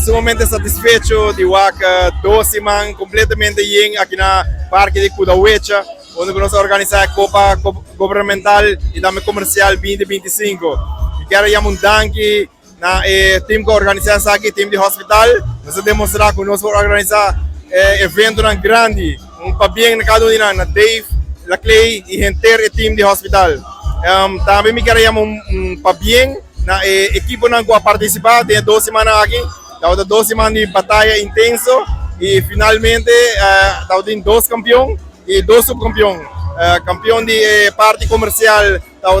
sumamente satisfecho de Waka 12 man completamente bien aqui na Parque de Kudawecha, onde nós organizamos a Copa Governamental e também Comercial 2025. E quero dar um danke na time que organiza aqui, time de hospital. Nós vamos demonstrar que nós vamos organizar evento grande, para bem na cada um na Dave, la Clay e inteiro time de hospital. Também me quero dar para bem na equipe que vai participar, tem 2 semanas aqui, então 2 semanas de batalha intensa e finalmente tem 2 campeões e 2 subcampeões. Campeão de parte comercial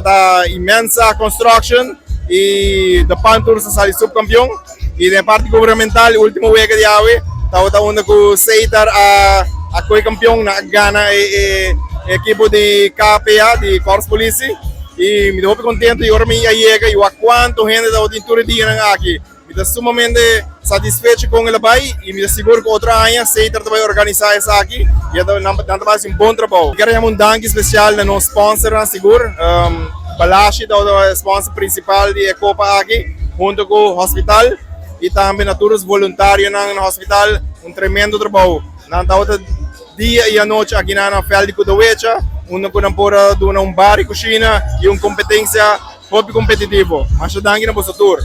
da Imensa Construction e da Pantur sai subcampeão e da parte governamental último week de ave está onde com Seitar a coi campeão na Ghana equipe de KPA de Corps Police. E me estou contente e orme a chega e o quanto gente da auditório dia aqui. Me estou sumamente satisfeito com ele vai e me asseguro que outra ano Seitar vai organizar isso aqui e então vai ser um bom trabalho. Quero dar um danke especial ao nosso sponsor, seguro. Balashi é o sponsor principal da Copa aqui, junto com o hospital e também a todos os voluntários no hospital, tremendo trabalho. Dia e a noite aqui na Fel de Kudawecha, onde nós podemos dar bar e cozinha e uma competência competitiva. Mas danke na vossa tour.